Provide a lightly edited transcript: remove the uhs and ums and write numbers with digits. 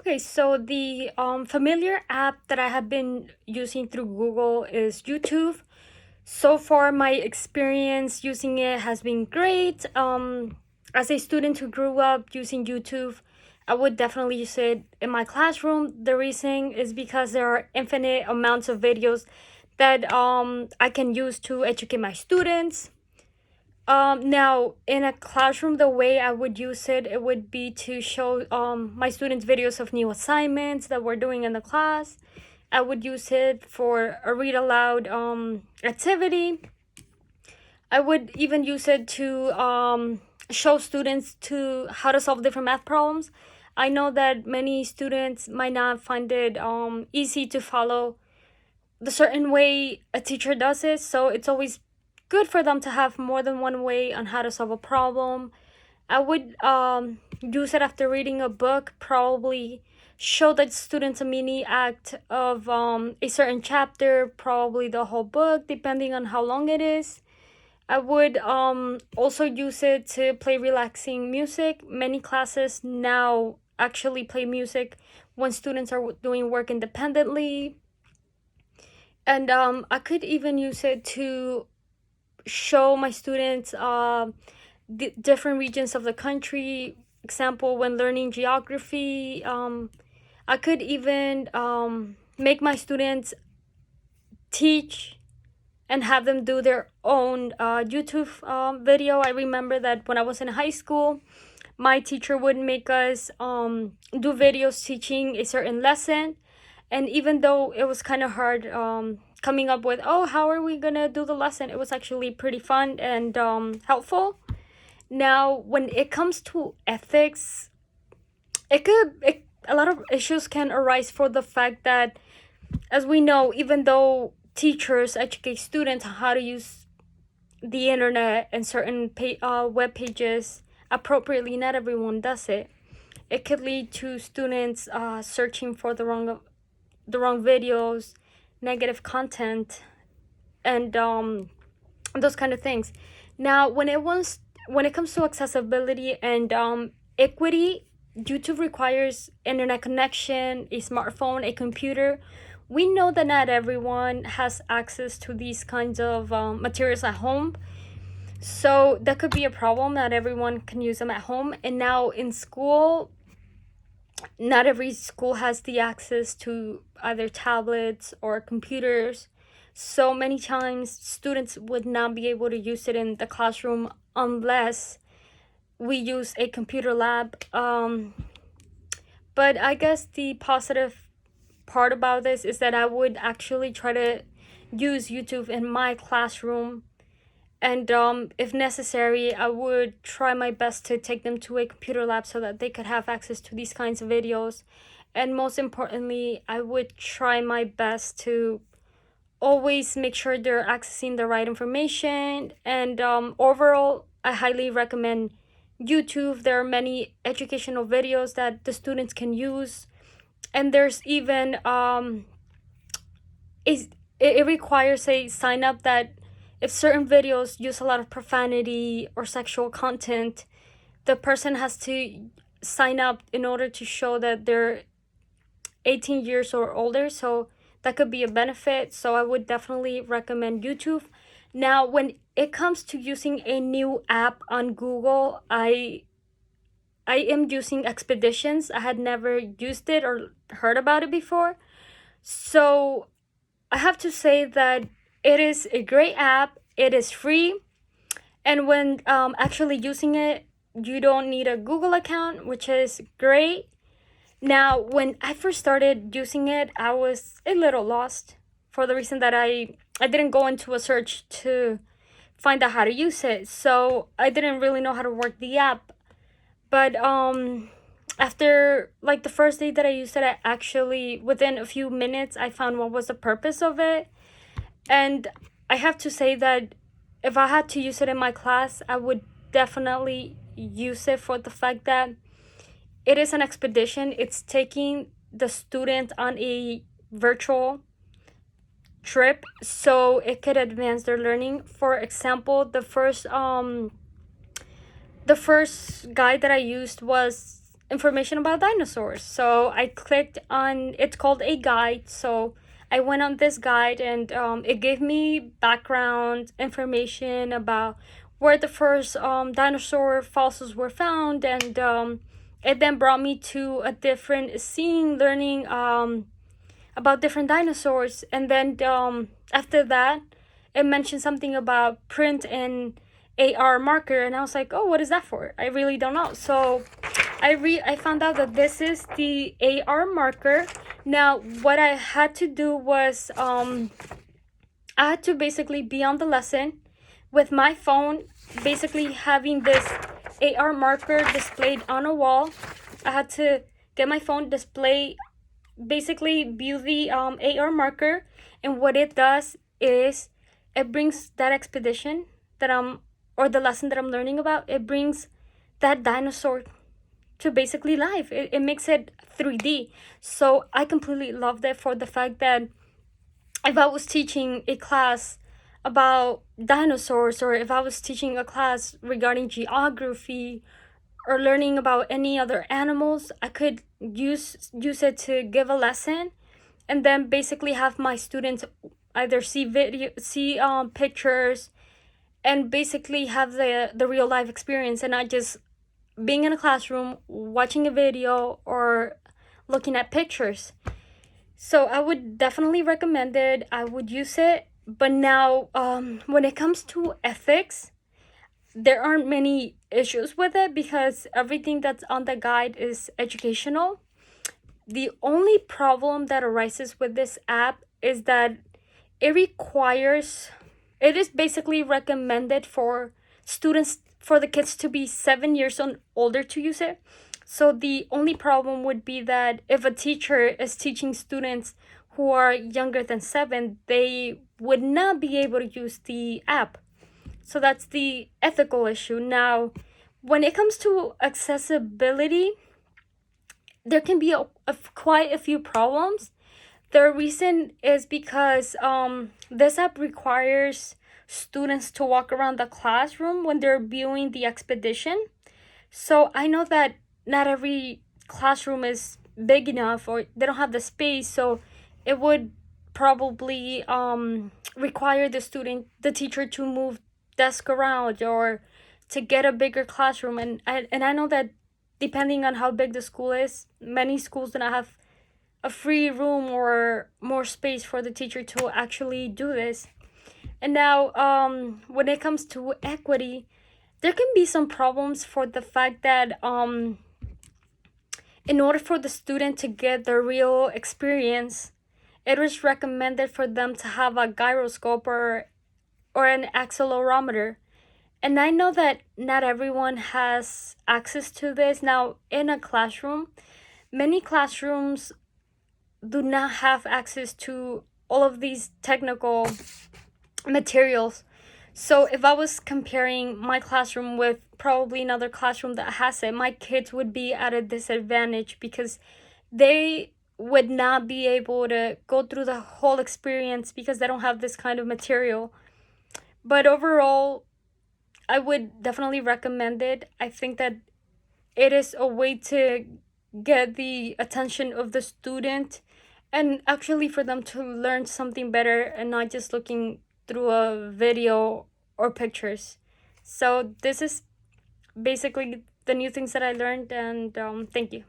Okay, so the familiar app that I have been using through Google is YouTube. So far, my experience using it has been great. As a student who grew up using YouTube, I would definitely use it in my classroom. The reason is because there are infinite amounts of videos that I can use to educate my students. Now in a classroom, the way I would use it, it would be to show my students videos of new assignments that we're doing in the class. I would use it for a read aloud activity. I would even use it to show students to how to solve different math problems. I know that many students might not find it easy to follow the certain way a teacher does it, so it's always good for them to have more than one way on how to solve a problem. I would use it after reading a book, probably show the students a mini act of a certain chapter, probably the whole book, depending on how long it is. I would also use it to play relaxing music. Many classes now actually play music when students are doing work independently. And I could even use it to show my students different regions of the country. Example, when learning geography, I could even make my students teach and have them do their own YouTube video. I remember that when I was in high school, my teacher would make us do videos teaching a certain lesson. And even though it was kind of hard coming up with, oh, how are we gonna do the lesson, it was actually pretty fun and helpful. Now, when it comes to ethics, a lot of issues can arise for the fact that, as we know, even though teachers educate students on how to use the internet and certain web pages appropriately, not everyone does it. It could lead to students searching for the wrong videos, negative content, and those kind of things. Now, when it comes to accessibility and equity, YouTube requires internet connection, a smartphone, a computer. We know that not everyone has access to these kinds of materials at home. So that could be a problem. Not everyone can use them at home. And now in school, not every school has the access to either tablets or computers. So many times students would not be able to use it in the classroom unless we use a computer lab. But I guess the positive part about this is that I would actually try to use YouTube in my classroom. And if necessary, I would try my best to take them to a computer lab so that they could have access to these kinds of videos. And most importantly, I would try my best to always make sure they're accessing the right information. And overall, I highly recommend YouTube. There are many educational videos that the students can use. And there's even it requires a sign up that if certain videos use a lot of profanity or sexual content, the person has to sign up in order to show that they're 18 years or older. So that could be a benefit. So I would definitely recommend YouTube. Now, when it comes to using a new app on Google, I am using Expeditions. I had never used it or heard about it before. So I have to say that it is a great app. It is free. And when actually using it, you don't need a Google account, which is great. Now, when I first started using it, I was a little lost for the reason that I didn't go into a search to find out how to use it. So I didn't really know how to work the app. But after like the first day that I used it, I actually, within a few minutes, I found what was the purpose of it. And I have to say that if I had to use it in my class, I would definitely use it for the fact that it is an expedition. It's taking the student on a virtual trip so it could advance their learning. For example, the first guide that I used was information about dinosaurs. So I clicked on, it's called a guide. So I went on this guide, and it gave me background information about where the first dinosaur fossils were found, and it then brought me to a different scene, learning about different dinosaurs. And then after that, it mentioned something about print and AR marker, and I was like, oh, what is that for? I really don't know. So I found out that this is the AR marker. Now, what I had to do was I had to basically be on the lesson with my phone, basically having this AR marker displayed on a wall. I had to get my phone, display, basically view the AR marker, and what it does is it brings that expedition that or the lesson that I'm learning about, it brings that dinosaur to basically life. It makes it 3D. So I completely loved it, for the fact that if I was teaching a class about dinosaurs, or if I was teaching a class regarding geography or learning about any other animals, I could use it to give a lesson, and then basically have my students either see pictures, and basically have the real life experience, and not just being in a classroom watching a video or looking at pictures. So I would definitely recommend it. I would use it. But now, when it comes to ethics, there aren't many issues with it, because everything that's on the guide is educational. The only problem that arises with this app is that it is basically recommended for students, for the kids to be 7 years and older to use it. So the only problem would be that if a teacher is teaching students who are younger than 7, they would not be able to use the app. So that's the ethical issue. Now, when it comes to accessibility, there can be quite a few problems. The reason is because this app requires students to walk around the classroom when they're viewing the expedition. So I know that not every classroom is big enough, or they don't have the space, so it would probably require the teacher to move desk around, or to get a bigger classroom. And I know that depending on how big the school is, many schools do not have a free room or more space for the teacher to actually do this. And now, when it comes to equity, there can be some problems, for the fact that in order for the student to get the real experience, it is recommended for them to have a gyroscope or an accelerometer. And I know that not everyone has access to this. Now, in a classroom, many classrooms do not have access to all of these technical materials. So if I was comparing my classroom with probably another classroom that has it, my kids would be at a disadvantage, because they would not be able to go through the whole experience, because they don't have this kind of material. But overall, I would definitely recommend it. I think that it is a way to get the attention of the student, and actually for them to learn something better, and not just looking through a video or pictures. So this is basically the new things that I learned, and thank you.